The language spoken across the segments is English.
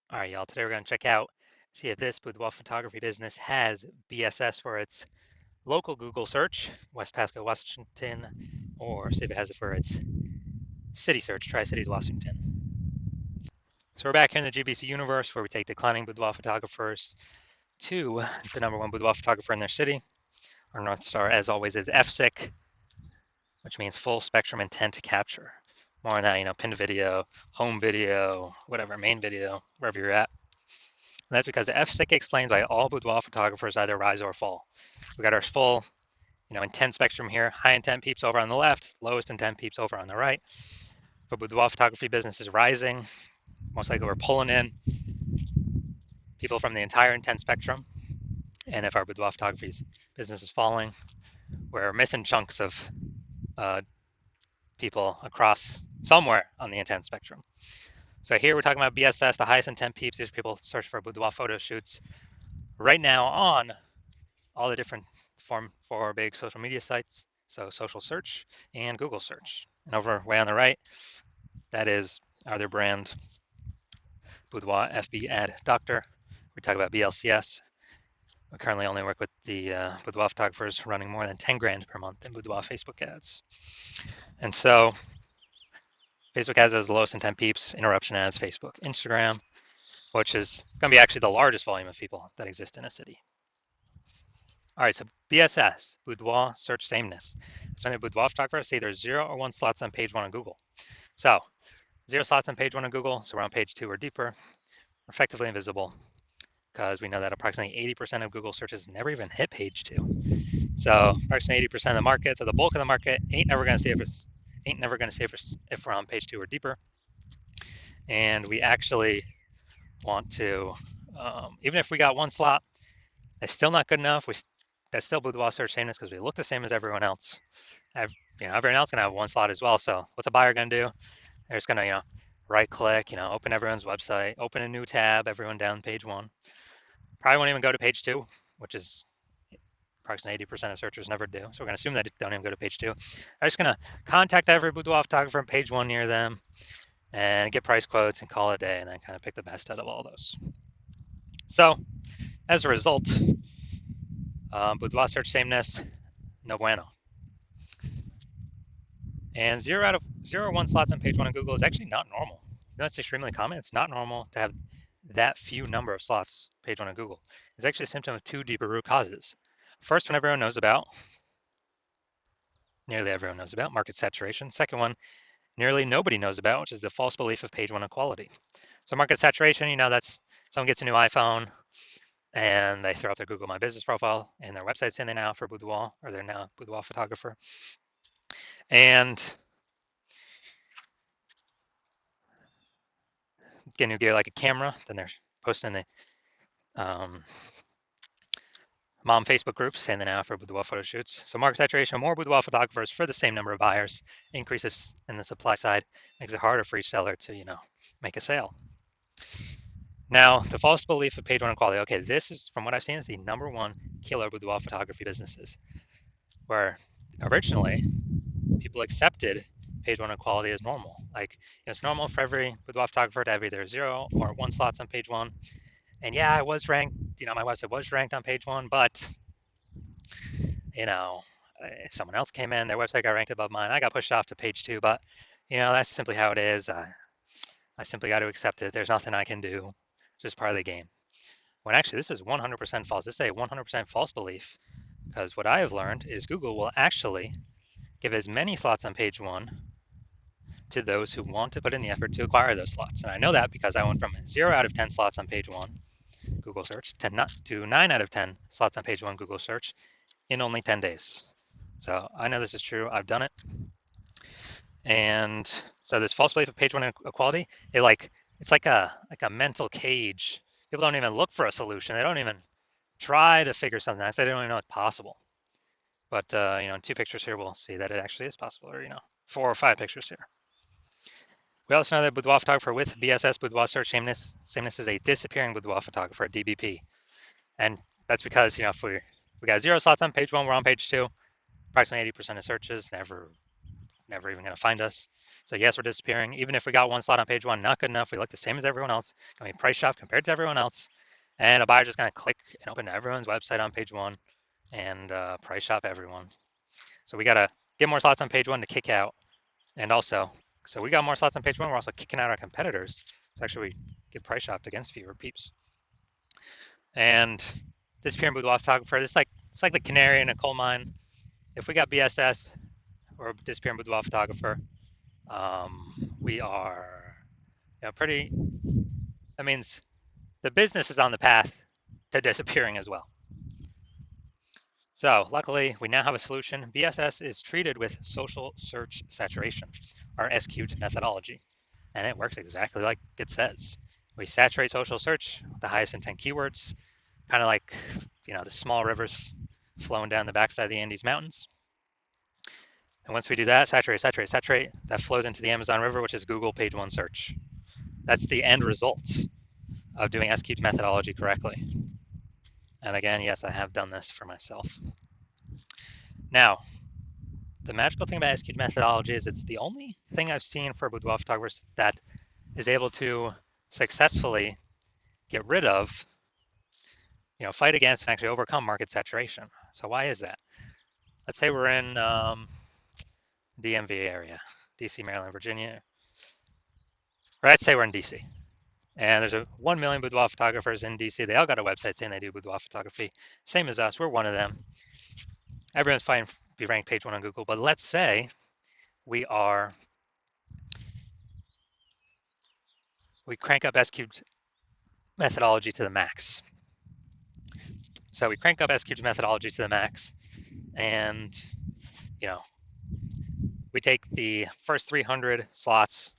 All right, y'all. Today we're going to check out, see if this boudoir photography business has BSS for its local Google search, West Pasco, Washington, or see if it has it for its city search, Tri-Cities, Washington. So we're back here in the GBC universe where we take declining boudoir photographers to the number one boudoir photographer in their city. Our North Star, as always, is FSIC, which means full spectrum intent capture. More on that, pinned video, home video, whatever, main video, wherever you're at. And that's because the FSIC explains why all boudoir photographers either rise or fall. We got our full, intent spectrum here. High intent peeps over on the left, lowest intent peeps over on the right. If a boudoir photography business is rising, most likely we're pulling in people from the entire intent spectrum. And if our boudoir photography business is falling, we're missing chunks of people across somewhere on the intent spectrum. So here we're talking about BSS, the highest intent peeps. These are people searching for boudoir photo shoots right now on all the different four big social media sites. So social search and Google search. And over way on the right, that is our brand, Boudoir FB Ad Doctor. We talk about BLCS. We currently only work with the boudoir photographers running more than 10 grand per month in boudoir Facebook ads. And so Facebook ads is the lowest intent peeps, interruption ads, Facebook, Instagram, which is going to be actually the largest volume of people that exist in a city. All right, so BSS, boudoir search sameness. So when a boudoir photographer, say there's 0 or 1 slots on page 1 on Google. So 0 slots on page 1 on Google, so we're on page 2 or deeper, we're effectively invisible because we know that approximately 80% of Google searches never even hit page 2. So approximately 80% of the market, so the bulk of the market ain't never going to see if we're on page 2 or deeper. And we actually want to, even if we got 1 slot, it's still not good enough. That's still boudoir search sameness because we look the same as everyone else. Everyone else gonna have 1 slot as well. So what's a buyer gonna do? They're just gonna, right click, open everyone's website, open a new tab, everyone down page 1. Probably won't even go to page 2, which is approximately 80% of searchers never do. So we're gonna assume that they don't even go to page 2. They're just gonna contact every boudoir photographer on page 1 near them and get price quotes and call it a day, and then kind of pick the best out of all those. So as a result, boudoir search sameness, no bueno. And 0 or 1 slots on page 1 on Google is actually not normal. That's extremely common. It's not normal to have that few number of slots page 1 on Google. It's actually a symptom of 2 deeper root causes. First one everyone knows about, nearly everyone knows about, market saturation. Second one, nearly nobody knows about, which is the false belief of page 1 equality. So market saturation, that's someone gets a new iPhone and they throw up their Google My Business profile and their website saying they're now for boudoir, or they're now a boudoir photographer. And getting new gear like a camera, then they're posting the mom Facebook groups saying they're now for boudoir photo shoots. So market saturation, more boudoir photographers for the same number of buyers, increases in the supply side, makes it harder for each seller to, make a sale. Now, the false belief of page 1 equality. Okay, this is, from what I've seen, is the number 1 killer boudoir photography businesses, where originally people accepted page 1 equality as normal. Like, it's normal for every boudoir photographer to have either 0 or 1 slots on page 1. And yeah, I was ranked, my website was ranked on page 1, but, someone else came in, their website got ranked above mine. I got pushed off to page 2, but, that's simply how it is. I simply got to accept it. There's nothing I can do. It's just part of the game. When actually, this is 100% false. This is a 100% false belief, because what I have learned is Google will actually give as many slots on page 1 to those who want to put in the effort to acquire those slots. And I know that because I went from 0 out of 10 slots on page 1 Google search to 9 out of 10 slots on page 1 Google search in only 10 days. So I know this is true. I've done it. And so this false belief of page 1 equality, it's like a mental cage. People don't even look for a solution. They don't even try to figure something out. They don't even know it's possible. But in 2 pictures here, we'll see that it actually is possible, or 4 or 5 pictures here. We also know that boudoir photographer with BSS, boudoir search sameness is a disappearing boudoir photographer, a DBP. And that's because, if we got 0 slots on page 1, we're on page 2. Approximately 80% of searches never never even going to find us. So yes, we're disappearing. Even if we got one slot on page one, not good enough. We look the same as everyone else. Can we price shop compared to everyone else? And a buyer just going to click and open everyone's website on page one and price shop everyone. So we got to get more slots on page one to kick out. And also, so we got more slots on page one. We're also kicking out our competitors. So actually, we get price shopped against fewer peeps. And disappearing boudoir photographer, it's like the canary in a coal mine. If we got BSS or disappearing boudoir photographer, we are, pretty. That means the business is on the path to disappearing as well. So luckily, we now have a solution. BSS is treated with social search saturation, our SQt methodology, and it works exactly like it says. We saturate social search with the highest intent keywords, kind of like the small rivers flowing down the backside of the Andes Mountains. And once we do that, saturate, that flows into the Amazon River, which is Google page one search. That's the end result of doing SQt methodology correctly. And again, yes, I have done this for myself. Now, the magical thing about SQt methodology is it's the only thing I've seen for boudoir photographers that is able to successfully get rid of, fight against and actually overcome market saturation. So why is that? Let's say we're in DMV area, DC, Maryland, Virginia. Or let's say we're in DC. And there's 1 million boudoir photographers in DC. They all got a website saying they do boudoir photography. Same as us, we're one of them. Everyone's fine to be ranked page one on Google, but let's say we crank up SQt methodology to the max. So we crank up SQt methodology to the max, and we take the first 300 slots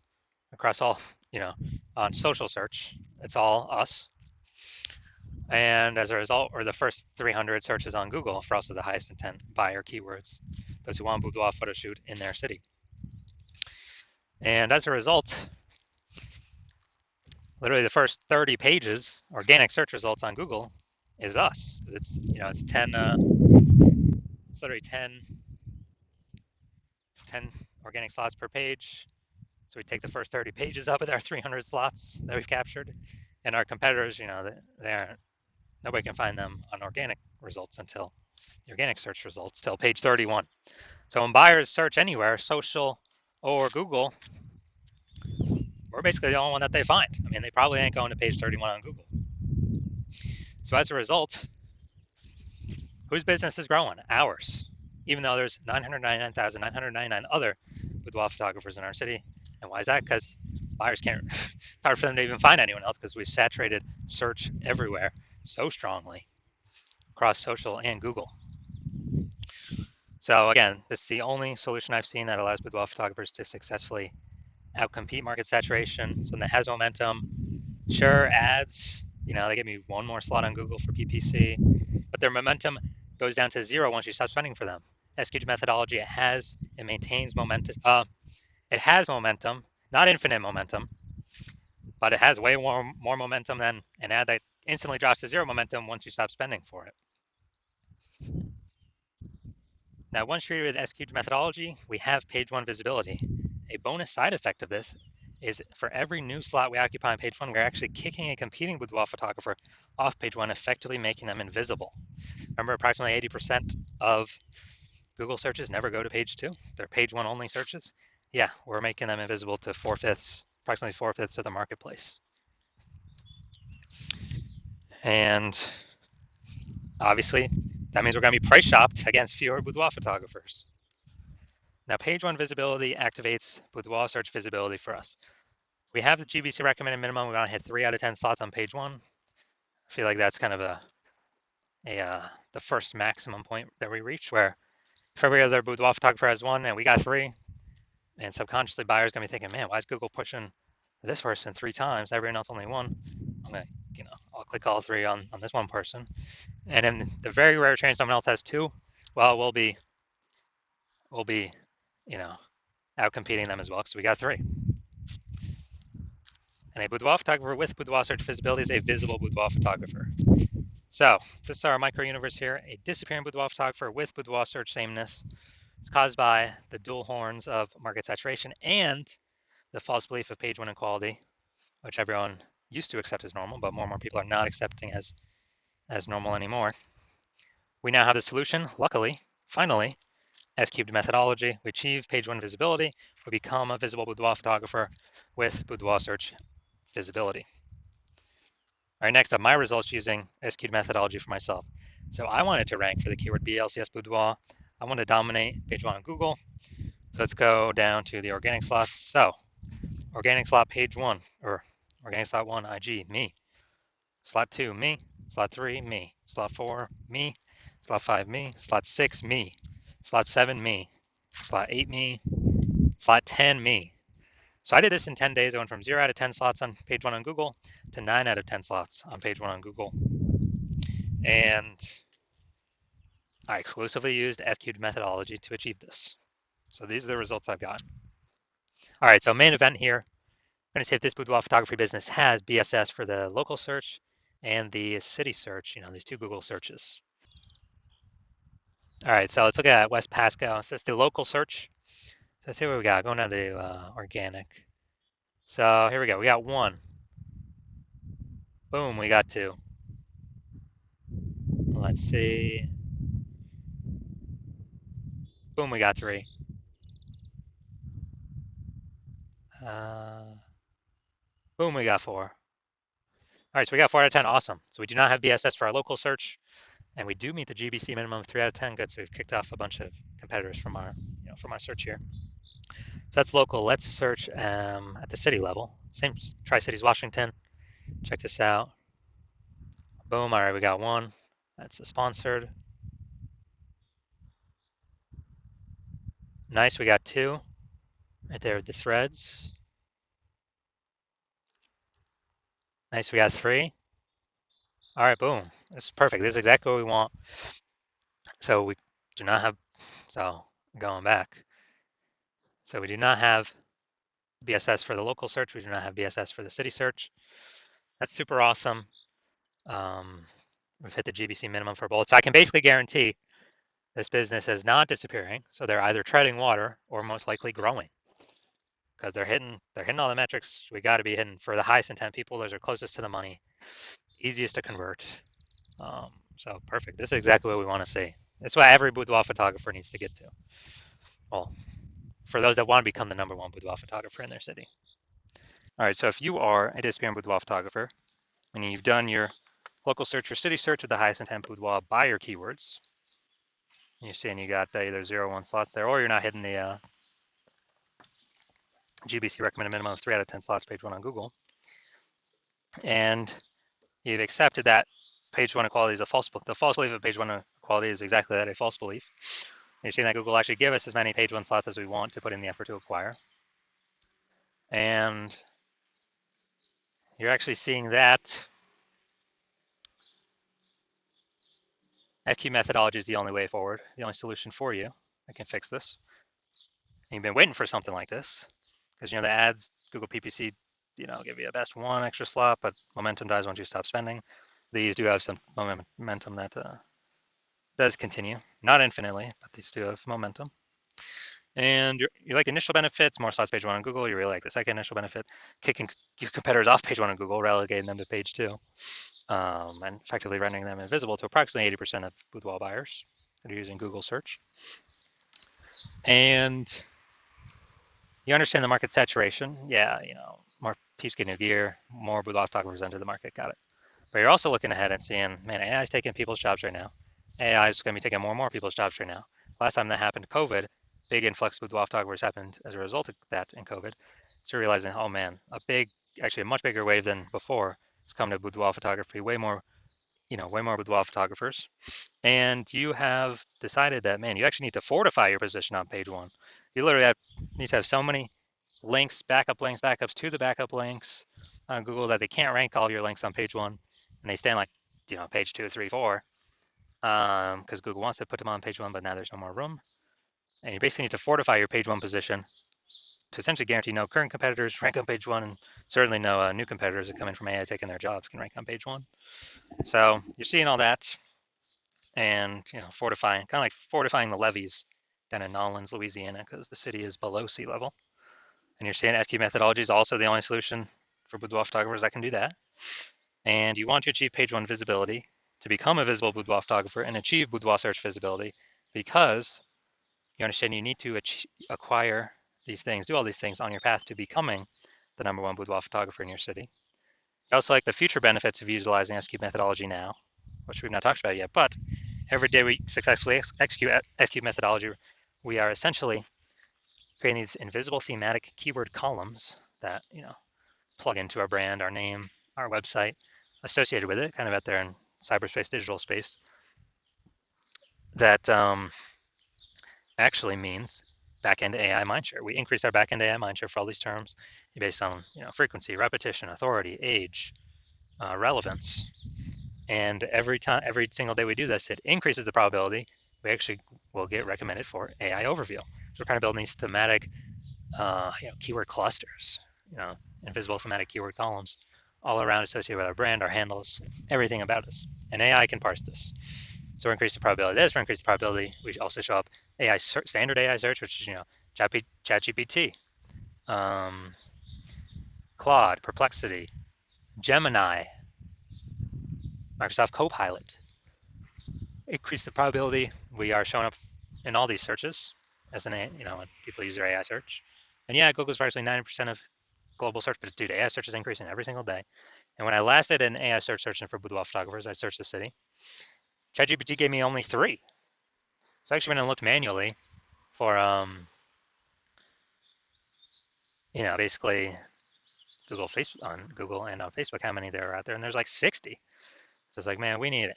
across all, on social search. It's all us. And as a result, or the first 300 searches on Google for also the highest intent buyer keywords, those who want boudoir photo shoot in their city. And as a result, literally the first 30 pages, organic search results on Google, is us. It's it's 10. It's literally 10 organic slots per page. So we take the first 30 pages up with our 300 slots that we've captured, and our competitors, nobody can find them on organic results until the organic search results till page 31. So when buyers search anywhere, social or Google, we're basically the only one that they find. I mean, they probably ain't going to page 31 on Google. So as a result, whose business is growing? Ours. Even though there's 999,999 other boudoir photographers in our city. And why is that? Because buyers can't, it's hard for them to even find anyone else because we've saturated search everywhere so strongly across social and Google. So again, this is the only solution I've seen that allows boudoir photographers to successfully outcompete market saturation. Something that has momentum. Sure, ads, they give me one more slot on Google for PPC, but their momentum goes down to zero once you stop spending for them. SQt methodology, it maintains momentum. It has momentum, not infinite momentum, but it has way more momentum than an ad that instantly drops to zero momentum once you stop spending for it. Now, once treated with SQt methodology, we have page one visibility. A bonus side effect of this is for every new slot we occupy on page one, we're actually kicking a competing boudoir photographer off page one, effectively making them invisible. Remember, approximately 80% of Google searches never go to page two. They're page one only searches. Yeah, we're making them invisible to approximately 4/5 of the marketplace. And obviously, that means we're going to be price shopped against fewer boudoir photographers. Now, page one visibility activates boudoir search visibility for us. We have the GBC recommended minimum. We want to hit 3 out of 10 slots on page one. I feel like that's kind of the first maximum point that we reach, where if every other boudoir photographer has 1 and we got 3, and subconsciously buyers gonna be thinking, man, why is Google pushing this person 3 times? Everyone else only 1. I'm gonna, I'll click all 3 on this one person. And in the very rare chance someone else has 2, well, we'll be, out competing them as well because we got 3. And a boudoir photographer with boudoir search visibility is a visible boudoir photographer. So this is our micro universe here, a disappearing boudoir photographer with boudoir search sameness. It's caused by the dual horns of market saturation and the false belief of page one equality, which everyone used to accept as normal, but more and more people are not accepting as normal anymore. We now have the solution, luckily, finally, S cubed methodology. We achieve page one visibility. We become a visible boudoir photographer with boudoir search visibility. All right, next up, my results using S cubed methodology for myself. So I wanted to rank for the keyword BLCS boudoir. I want to dominate page one on Google. So let's go down to the organic slots. So organic slot page one, or organic slot one, IG, me. Slot two, me. Slot three, me. Slot four, me. Slot five, me. Slot six, me. Slot seven, me. Slot eight, me. Slot 10, me. So I did this in 10 days. I went from 0 out of 10 slots on page one on Google to 9 out of 10 slots on page one on Google. And I exclusively used S-cubed methodology to achieve this. So these are the results I've gotten. All right, so main event here. I'm going to see if this boudoir photography business has BSS for the local search and the city search, these two Google searches. All right, so let's look at West Pasco. So it's the local search. So let's see what we got. Going down to organic. So here we go. We got one. Boom, we got two. Let's see. Boom, we got three. Boom, we got four. All right, so we got 4 out of 10. Awesome. So we do not have BSS for our local search, and we do meet the GBC minimum of 3 out of 10. Good. So we've kicked off a bunch of competitors from our search here. So that's local. Let's search at the city level. Same Tri-Cities, Washington. Check this out. Boom. All right, we got one. That's a sponsored. Nice. We got two right there with the threads. Nice. We got three. All right, boom. This is perfect. This is exactly what we want. So we do not have, so going back. So we do not have BSS for the local search. We do not have BSS for the city search. That's super awesome. We've hit the GBC minimum for both. So I can basically guarantee this business is not disappearing. So they're either treading water or most likely growing because they're hitting all the metrics we got to be hitting for the highest intent people. Those are closest to the money, easiest to convert. So perfect. This is exactly what we want to see. It's what every boudoir photographer needs to get to. Well, for those that want to become the number one boudoir photographer in their city. All right, so if you are a disappearing boudoir photographer, meaning you've done your local search or city search with the highest intent boudoir by your keywords, you're seeing you got either 0 or 1 slots there, or you're not hitting the GBC recommended minimum of 3 out of 10 slots page one on Google, and you've accepted that page one equality is a false belief. The false belief of page one equality is exactly that, a false belief. You're seeing that Google actually give us as many page one slots as we want to put in the effort to acquire. And you're actually seeing that SQ methodology is the only way forward, the only solution for you that can fix this. And you've been waiting for something like this because the ads, Google PPC, give you a best one extra slot, but momentum dies once you stop spending. These do have some momentum that does continue, not infinitely, but these do have momentum. And you like initial benefits, more slots page one on Google. You really like the second initial benefit, kicking your competitors off page one on Google, relegating them to page two, and effectively rendering them invisible to approximately 80% of boudoir buyers that are using Google search. And you understand the market saturation. Yeah, more peeps get new gear, more boudoir photographers enter the market, got it. But you're also looking ahead and seeing, man, AI is taking people's jobs right now. AI is going to be taking more and more people's jobs right now. Last time that happened, COVID, big influx of boudoir photographers happened as a result of that in COVID. So you're realizing, oh man, actually a much bigger wave than before has come to boudoir photography, way more boudoir photographers. And you have decided that, man, you actually need to fortify your position on page one. You literally need to have so many links, backups to the backup links on Google that they can't rank all your links on page one. And they stand like, page 2, 3, 4, because Google wants to put them on page one, but now there's no more room. And you basically need to fortify your page one position to essentially guarantee no current competitors rank on page one, and certainly no new competitors that come in from AI taking their jobs can rank on page one. So you're seeing all that, and fortifying, kind of like fortifying the levees down in Nolens, Louisiana, because the city is below sea level. And you're saying SQ methodology is also the only solution for boudoir photographers that can do that. And you want to achieve page one visibility to become a visible boudoir photographer and achieve boudoir search visibility because you understand you need to acquire these things, do all these things on your path to becoming the #1 boudoir photographer in your city. I also like the future benefits of utilizing SQ methodology now, which we've not talked about yet, but every day we successfully execute SQ methodology, we are essentially creating these invisible thematic keyword columns that, plug into our brand, our name, our website, associated with it, kind of out there in cyberspace, digital space, that actually means backend AI mindshare. We increase our backend AI mindshare for all these terms based on frequency, repetition, authority, age, relevance, and every single day we do this, it increases the probability we actually will get recommended for AI overview. So we're kind of building these thematic, keyword clusters, invisible thematic keyword columns all around associated with our brand, our handles, everything about us. And AI can parse this. So we're increasing the probability of this, we're increasing the probability we also show up AI standard AI search, which is, ChatGPT, Claude, Perplexity, Gemini, Microsoft Copilot. Increase the probability we are showing up in all these searches as an, when people use their AI search. And yeah, Google's approximately 90% of global search, but dude, AI search is increasing every single day. And when I last did an AI search searching for boudoir photographers, I searched the city. ChatGPT gave me only 3. So I actually went and looked manually for, basically Google and on Facebook, how many there are out there, and there's like 60. So it's like, man, we need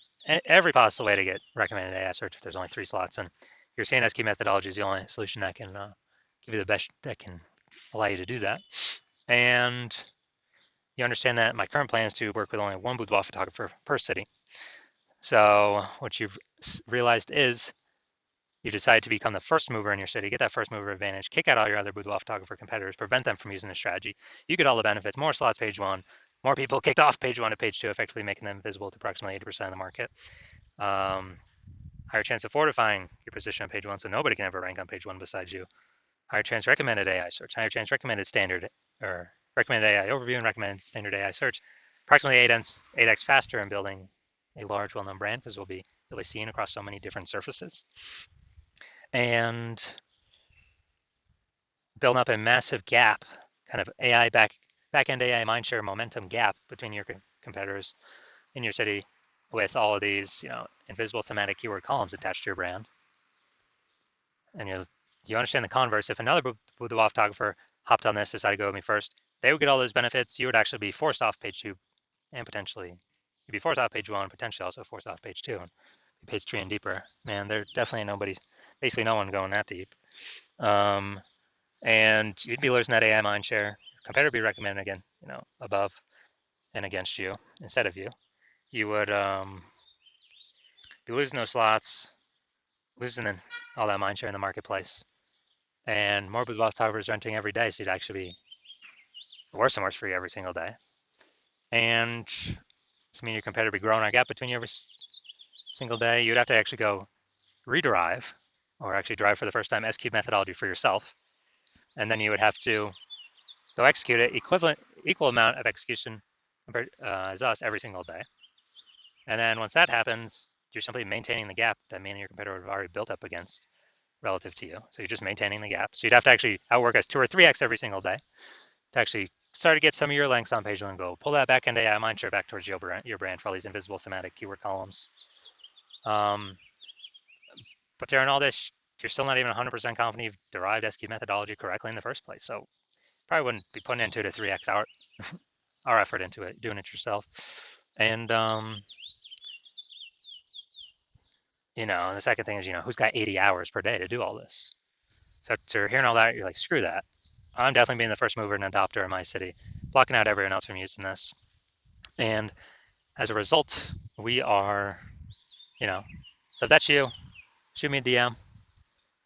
every possible way to get recommended AI search if there's only 3 slots. And your SQ methodology is the only solution that can give you the best, that can allow you to do that. And you understand that my current plan is to work with only 1 boudoir photographer per city. So what you've realized is you decide to become the first mover in your city, get that first mover advantage, kick out all your other boudoir photographer competitors, prevent them from using the strategy. You get all the benefits, more slots page 1, more people kicked off page 1 to page 2, effectively making them visible to approximately 80% of the market. Higher chance of fortifying your position on page 1 so nobody can ever rank on page 1 besides you. Higher chance recommended AI search, higher chance recommended standard or recommended AI overview and recommended standard AI search. Approximately 8x faster in building a large, well-known brand because you'll be seen across so many different surfaces. And building up a massive gap, kind of AI back-end AI mindshare momentum gap between your competitors in your city with all of these, invisible thematic keyword columns attached to your brand. And you understand the converse. If another boudoir photographer hopped on this, decided to go with me first, they would get all those benefits. You would actually be forced off page 2 and potentially you'd be forced off page 1, potentially also forced off page 2 and page 3 and deeper. Man, there definitely basically no one going that deep. And you'd be losing that AI mindshare. Your competitor would be recommended again, above and against you instead of you. You would be losing those slots, losing all that mindshare in the marketplace. And more boudoir photographers renting every day, so you'd actually be worse and worse for you every single day. And this means your competitor would be growing our gap between you every single day. You'd have to actually go rederive or actually drive for the first time SQ methodology for yourself. And then you would have to go execute it equal amount of execution as us every single day. And then once that happens, you're simply maintaining the gap that me and your competitor would have already built up against relative to you. So you're just maintaining the gap. So you'd have to actually outwork us 2 or 3x every single day to actually start to get some of your links on page 1 and go pull that back into AI mindshare back towards your brand for all these invisible thematic keyword columns. But during all this, you're still not even 100% confident you've derived SQ methodology correctly in the first place. So probably wouldn't be putting in 2 to 3x our effort into it, doing it yourself. And the second thing is, who's got 80 hours per day to do all this? So after hearing all that, you're like, screw that. I'm definitely being the first mover and adopter in my city, blocking out everyone else from using this. And as a result, we are, so if that's you, shoot me a DM.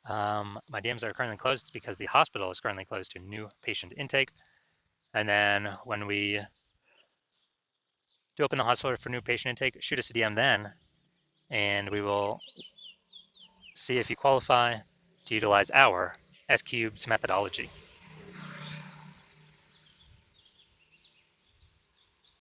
My DMs are currently closed because the hospital is currently closed to new patient intake. And then when we do open the hospital for new patient intake, shoot us a DM then, and we will see if you qualify, to utilize our S cubes methodology.